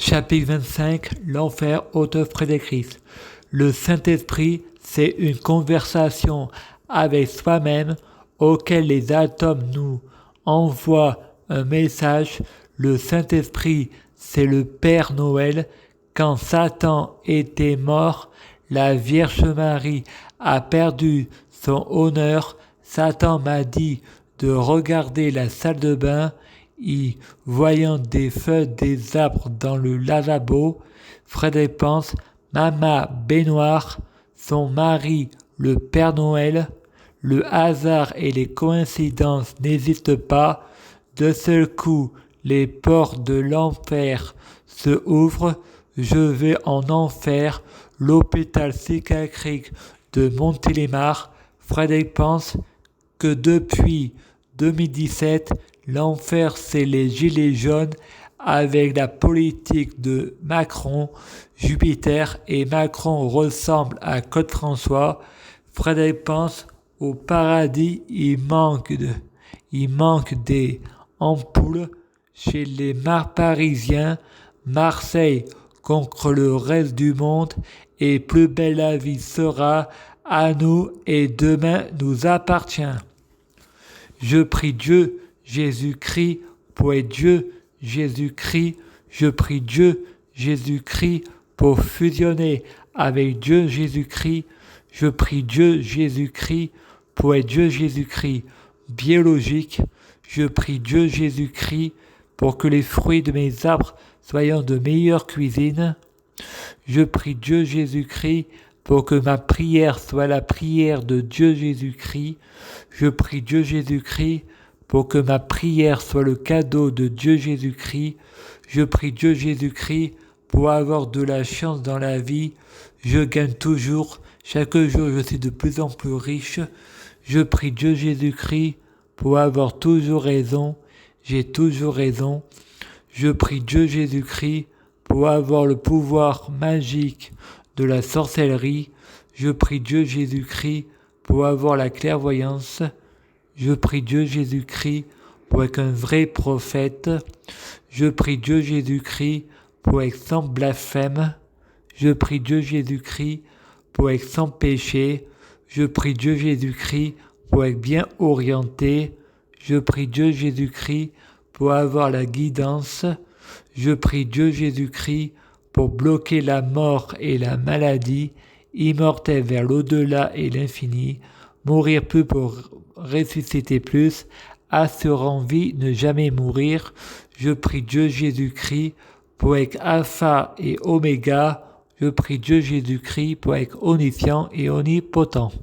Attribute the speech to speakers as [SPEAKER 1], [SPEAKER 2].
[SPEAKER 1] Chapitre 25, l'enfer, auteur Frédéric. Le Saint-Esprit, c'est une conversation avec soi-même auquel les atomes nous envoient un message. Le Saint-Esprit, c'est le Père Noël. Quand Satan était mort, la Vierge Marie a perdu son honneur. Satan m'a dit de regarder la salle de bain. Y voyant des feuilles des arbres dans le lavabo, Frédéric pense, Maman baignoire, son mari le Père Noël, le hasard et les coïncidences n'hésitent pas, de seul coup les portes de l'enfer se ouvrent, je vais en enfer, l'hôpital psychiatrique de Montélimar. Frédéric pense que depuis 2017, l'enfer, c'est les gilets jaunes avec la politique de Macron, Jupiter et Macron ressemble à Claude François. Frédéric pense au paradis, il manque des ampoules chez les Parisiens. Marseille contre le reste du monde et plus belle la vie sera à nous et demain nous appartient. Je prie Dieu, Jésus-Christ, pour être Dieu, Jésus-Christ. Je prie Dieu, Jésus-Christ, pour fusionner avec Dieu, Jésus-Christ. Je prie Dieu, Jésus-Christ, pour être Dieu, Jésus-Christ, biologique. Je prie Dieu, Jésus-Christ, pour que les fruits de mes arbres soient de meilleure cuisine. Je prie Dieu, Jésus-Christ, pour que ma prière soit la prière de Dieu Jésus-Christ. Je prie Dieu Jésus-Christ pour que ma prière soit le cadeau de Dieu Jésus-Christ. Je prie Dieu Jésus-Christ pour avoir de la chance dans la vie. Je gagne toujours. Chaque jour, je suis de plus en plus riche. Je prie Dieu Jésus-Christ pour avoir toujours raison. J'ai toujours raison. Je prie Dieu Jésus-Christ pour avoir le pouvoir magique de la sorcellerie. Je prie Dieu Jésus-Christ pour avoir la clairvoyance. Je prie Dieu Jésus-Christ pour être un vrai prophète. Je prie Dieu Jésus-Christ pour être sans blasphème. Je prie Dieu Jésus-Christ pour être sans péché. Je prie Dieu Jésus-Christ pour être bien orienté. Je prie Dieu Jésus-Christ pour avoir la guidance. Je prie Dieu Jésus-Christ pour bloquer la mort et la maladie, immortel vers l'au-delà et l'infini, mourir peu pour ressusciter plus, assurant vie, ne jamais mourir. Je prie Dieu Jésus-Christ pour être alpha et oméga. Je prie Dieu Jésus-Christ pour être omniscient et omnipotent.